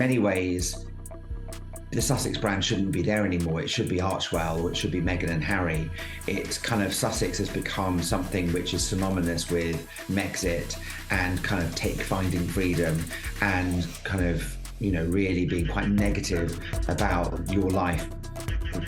many ways, the Sussex brand shouldn't be there anymore. It should be Archwell, or it should be Meghan and Harry. It's kind of, Sussex has become something which is synonymous with Megxit and kind of finding freedom and kind of, you know, really being quite negative about your life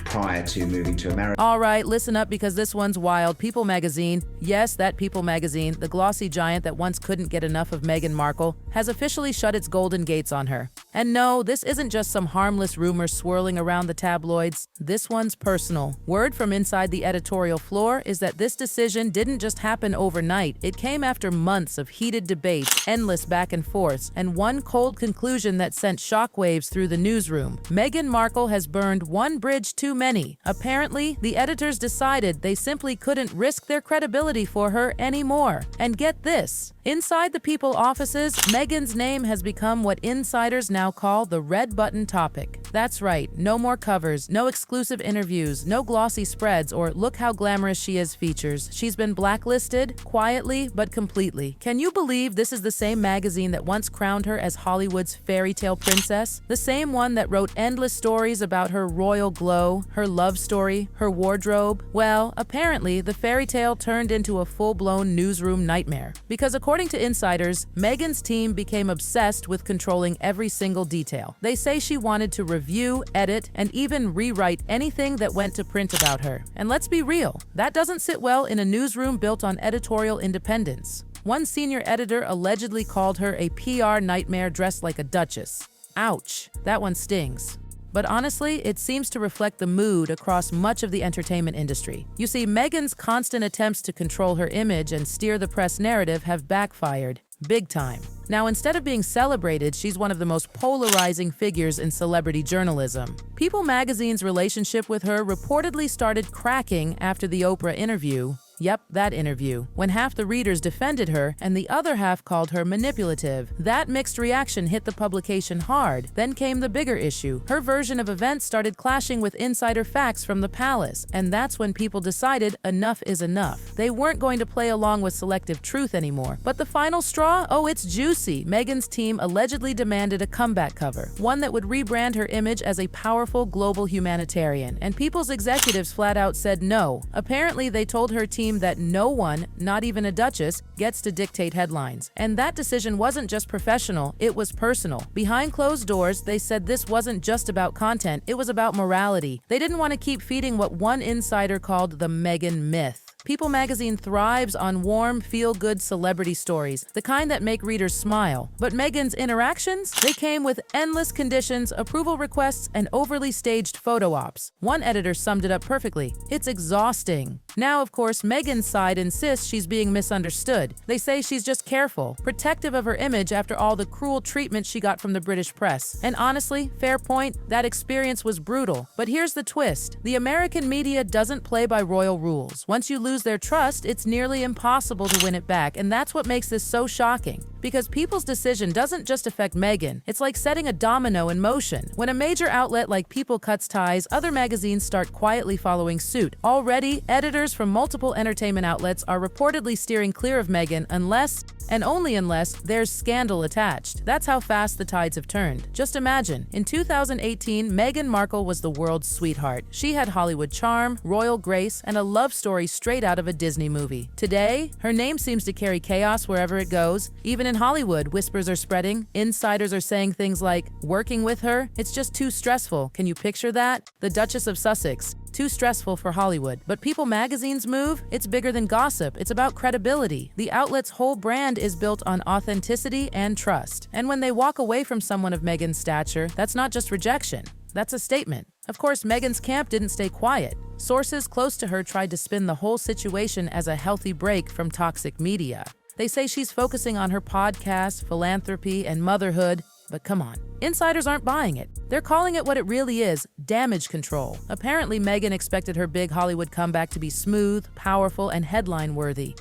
prior to moving to America. All right, listen up because this one's wild. People magazine, yes, that People magazine, the glossy giant that once couldn't get enough of Meghan Markle, has officially shut its golden gates on her. And no, this isn't just some harmless rumor swirling around the tabloids. This one's personal. Word from inside the editorial floor is that this decision didn't just happen overnight. It came after months of heated debates, endless back and forths, and one cold conclusion that sent shockwaves through the newsroom. Meghan Markle has burned one bridge too many. Apparently, the editors decided they simply couldn't risk their credibility for her anymore. And get this, inside the People offices, Meghan's name has become what insiders now call the red button topic. That's right, no more covers, no exclusive interviews, no glossy spreads or look how glamorous she is features. She's been blacklisted, quietly but completely. Can you believe this is the same magazine that once crowned her as Hollywood's fairy tale princess? The same one that wrote endless stories about her royal glow, her love story, her wardrobe? Well, apparently the fairy tale turned into a full-blown newsroom nightmare. Because according to insiders, Meghan's team became obsessed with controlling every single detail. They say she wanted to review, edit, and even rewrite anything that went to print about her. And let's be real, that doesn't sit well in a newsroom built on editorial independence. One senior editor allegedly called her a PR nightmare dressed like a duchess. Ouch, that one stings. But honestly, it seems to reflect the mood across much of the entertainment industry. You see, Meghan's constant attempts to control her image and steer the press narrative have backfired, big time. Now, instead of being celebrated, she's one of the most polarizing figures in celebrity journalism. People magazine's relationship with her reportedly started cracking after the Oprah interview. Yep, that interview, when half the readers defended her and the other half called her manipulative. That mixed reaction hit the publication hard. Then came the bigger issue. Her version of events started clashing with insider facts from the palace, and that's when people decided enough is enough. They weren't going to play along with selective truth anymore. But the final straw? Oh, it's juicy. Meghan's team allegedly demanded a comeback cover, one that would rebrand her image as a powerful global humanitarian, and People's executives flat out said no. Apparently, they told her team that no one, not even a duchess, gets to dictate headlines. And that decision wasn't just professional, it was personal. Behind closed doors, they said this wasn't just about content, it was about morality. They didn't want to keep feeding what one insider called the Meghan myth. People magazine thrives on warm, feel-good celebrity stories, the kind that make readers smile. But Meghan's interactions? They came with endless conditions, approval requests, and overly staged photo ops. One editor summed it up perfectly. It's exhausting. Now, of course, Meghan's side insists she's being misunderstood. They say she's just careful, protective of her image after all the cruel treatment she got from the British press. And honestly, fair point, that experience was brutal. But here's the twist. The American media doesn't play by royal rules. Once you lose their trust, it's nearly impossible to win it back, and that's what makes this so shocking. Because People's decision doesn't just affect Meghan, it's like setting a domino in motion. When a major outlet like People cuts ties, other magazines start quietly following suit. Already, editors from multiple entertainment outlets are reportedly steering clear of Meghan unless, and only unless, there's scandal attached. That's how fast the tides have turned. Just imagine, in 2018, Meghan Markle was the world's sweetheart. She had Hollywood charm, royal grace, and a love story straight out of a Disney movie. Today, her name seems to carry chaos wherever it goes. Even in Hollywood, whispers are spreading. Insiders are saying things like, working with her? It's just too stressful. Can you picture that? The Duchess of Sussex. Too stressful for Hollywood. But People magazine's move? It's bigger than gossip. It's about credibility. The outlet's whole brand is built on authenticity and trust. And when they walk away from someone of Meghan's stature, that's not just rejection. That's a statement. Of course, Meghan's camp didn't stay quiet. Sources close to her tried to spin the whole situation as a healthy break from toxic media. They say she's focusing on her podcast, philanthropy, and motherhood, but come on. Insiders aren't buying it. They're calling it what it really is, damage control. Apparently, Meghan expected her big Hollywood comeback to be smooth, powerful, and headline-worthy.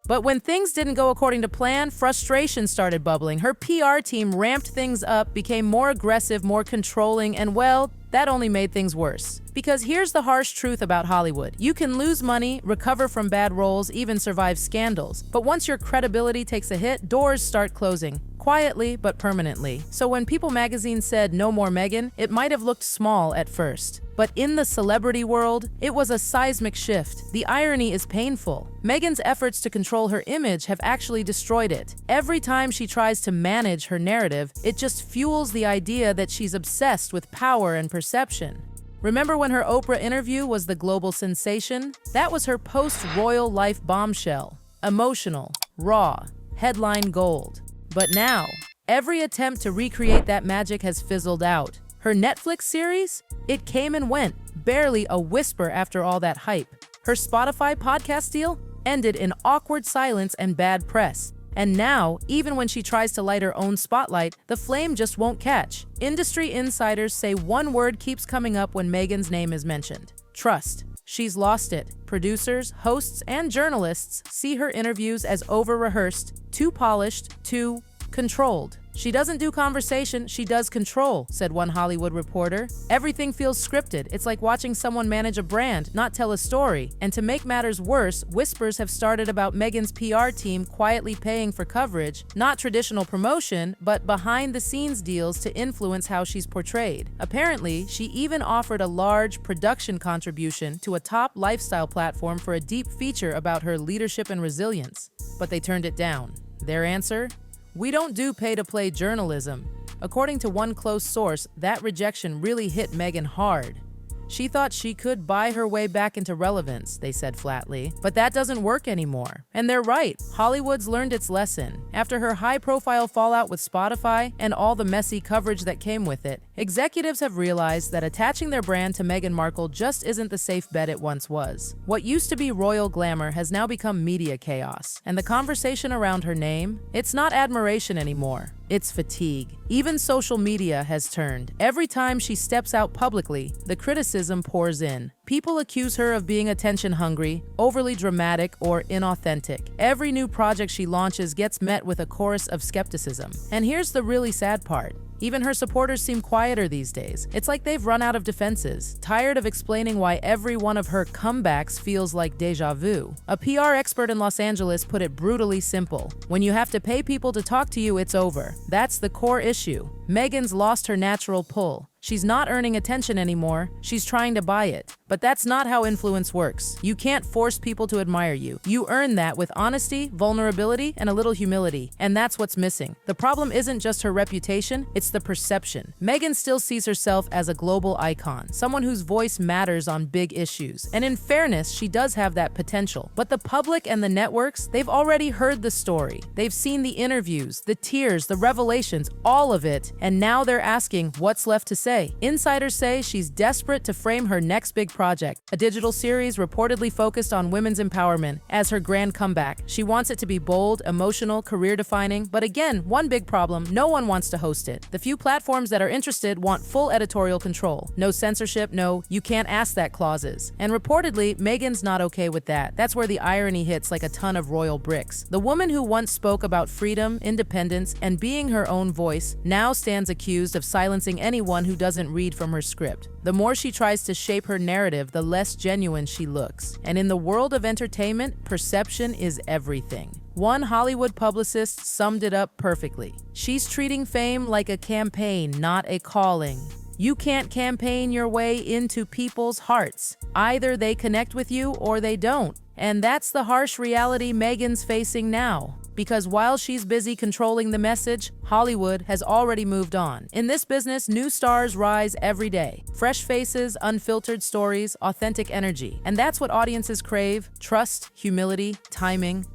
But when things didn't go according to plan, frustration started bubbling. Her PR team ramped things up, became more aggressive, more controlling, and well, that only made things worse. Because here's the harsh truth about Hollywood. You can lose money, recover from bad roles, even survive scandals. But once your credibility takes a hit, doors start closing. quietly but permanently. So when People magazine said no more Meghan, it might have looked small at first. But in the celebrity world, it was a seismic shift. The irony is painful. Meghan's efforts to control her image have actually destroyed it. Every time she tries to manage her narrative, it just fuels the idea that she's obsessed with power and perception. Remember when her Oprah interview was the global sensation? That was her post-royal life bombshell. Emotional, raw, headline gold. But now, every attempt to recreate that magic has fizzled out. Her Netflix series? It came and went, barely a whisper after all that hype. Her Spotify podcast deal? Ended in awkward silence and bad press. And now, even when she tries to light her own spotlight, the flame just won't catch. Industry insiders say one word keeps coming up when Meghan's name is mentioned: trust. She's lost it. Producers, hosts, and journalists see her interviews as over-rehearsed, too polished, too controlled. She doesn't do conversation, she does control, said one Hollywood reporter. Everything feels scripted. It's like watching someone manage a brand, not tell a story. And to make matters worse, whispers have started about Meghan's PR team quietly paying for coverage, not traditional promotion, but behind-the-scenes deals to influence how she's portrayed. Apparently, she even offered a large production contribution to a top lifestyle platform for a deep feature about her leadership and resilience. But they turned it down. Their answer? We don't do pay-to-play journalism. According to one close source, that rejection really hit Meghan hard. She thought she could buy her way back into relevance, they said flatly. But that doesn't work anymore. And they're right. Hollywood's learned its lesson. After her high-profile fallout with Spotify and all the messy coverage that came with it, executives have realized that attaching their brand to Meghan Markle just isn't the safe bet it once was. What used to be royal glamour has now become media chaos. And the conversation around her name? It's not admiration anymore. It's fatigue. Even social media has turned. Every time she steps out publicly, the criticism pours in. People accuse her of being attention-hungry, overly dramatic, or inauthentic. Every new project she launches gets met with a chorus of skepticism. And here's the really sad part. Even her supporters seem quieter these days. It's like they've run out of defenses, tired of explaining why every one of her comebacks feels like déjà vu. A PR expert in Los Angeles put it brutally simple. When you have to pay people to talk to you, it's over. That's the core issue. Meghan's lost her natural pull. She's not earning attention anymore, she's trying to buy it. But that's not how influence works. You can't force people to admire you. You earn that with honesty, vulnerability, and a little humility. And that's what's missing. The problem isn't just her reputation, it's the perception. Meghan still sees herself as a global icon, someone whose voice matters on big issues. And in fairness, she does have that potential. But the public and the networks, they've already heard the story. They've seen the interviews, the tears, the revelations, all of it. And now they're asking what's left to say. Insiders say she's desperate to frame her next big project, a digital series reportedly focused on women's empowerment, as her grand comeback. She wants it to be bold, emotional, career-defining, but again, one big problem, no one wants to host it. The few platforms that are interested want full editorial control. No censorship, no, you can't ask that clauses. And reportedly, Meghan's not okay with that. That's where the irony hits like a ton of royal bricks. The woman who once spoke about freedom, independence, and being her own voice now stands accused of silencing anyone who doesn't read from her script. The more she tries to shape her narrative, the less genuine she looks. And in the world of entertainment, perception is everything. One Hollywood publicist summed it up perfectly. She's treating fame like a campaign, not a calling. You can't campaign your way into people's hearts. Either they connect with you or they don't. And that's the harsh reality Meghan's facing now. Because while she's busy controlling the message, Hollywood has already moved on. In this business, new stars rise every day. Fresh faces, unfiltered stories, authentic energy. And that's what audiences crave: trust, humility, timing.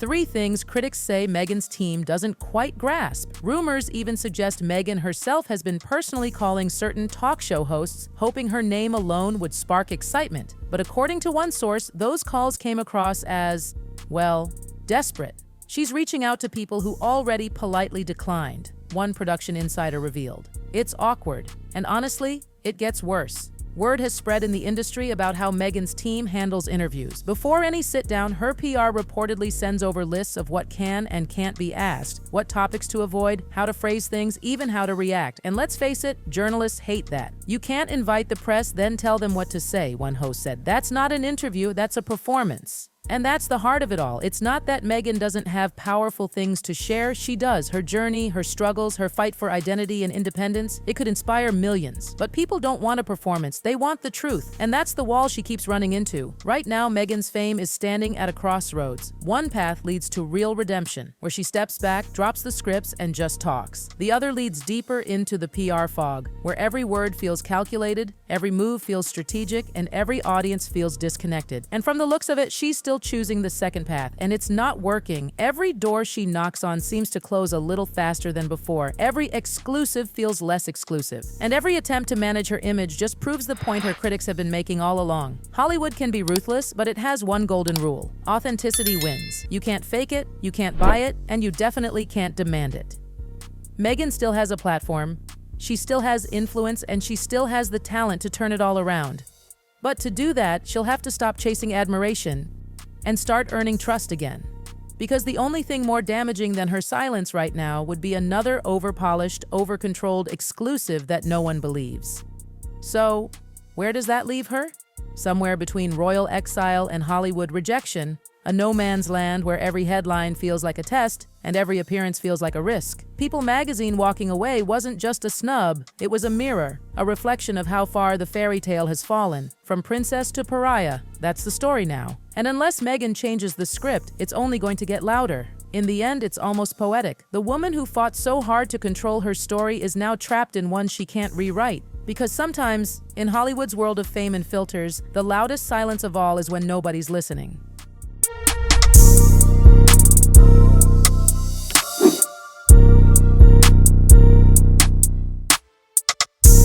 3 things critics say Meghan's team doesn't quite grasp. Rumors even suggest Meghan herself has been personally calling certain talk show hosts, hoping her name alone would spark excitement. But according to one source, those calls came across as, well, desperate. She's reaching out to people who already politely declined, one production insider revealed. It's awkward, and honestly, it gets worse. Word has spread in the industry about how Meghan's team handles interviews. Before any sit-down, her PR reportedly sends over lists of what can and can't be asked, what topics to avoid, how to phrase things, even how to react. And let's face it, journalists hate that. You can't invite the press, then tell them what to say, one host said. That's not an interview, that's a performance. And that's the heart of it all. It's not that Meghan doesn't have powerful things to share. She does. Her journey, her struggles, her fight for identity and independence, it could inspire millions. But people don't want a performance. They want the truth. And that's the wall she keeps running into. Right now, Meghan's fame is standing at a crossroads. One path leads to real redemption, where she steps back, drops the scripts, and just talks. The other leads deeper into the PR fog, where every word feels calculated, every move feels strategic, and every audience feels disconnected. And from the looks of it, she's still choosing the second path, and it's not working. Every door she knocks on seems to close a little faster than before. Every exclusive feels less exclusive. And every attempt to manage her image just proves the point her critics have been making all along. Hollywood can be ruthless, but it has one golden rule. Authenticity wins. You can't fake it, you can't buy it, and you definitely can't demand it. Meghan still has a platform, she still has influence, and she still has the talent to turn it all around. But to do that, she'll have to stop chasing admiration and start earning trust again. Because the only thing more damaging than her silence right now would be another over-polished, over-controlled exclusive that no one believes. So, where does that leave her? Somewhere between royal exile and Hollywood rejection, a no man's land where every headline feels like a test and every appearance feels like a risk. People magazine walking away wasn't just a snub, it was a mirror, a reflection of how far the fairy tale has fallen. From princess to pariah, that's the story now. And unless Meghan changes the script, it's only going to get louder. In the end, it's almost poetic. The woman who fought so hard to control her story is now trapped in one she can't rewrite. Because sometimes, in Hollywood's world of fame and filters, the loudest silence of all is when nobody's listening.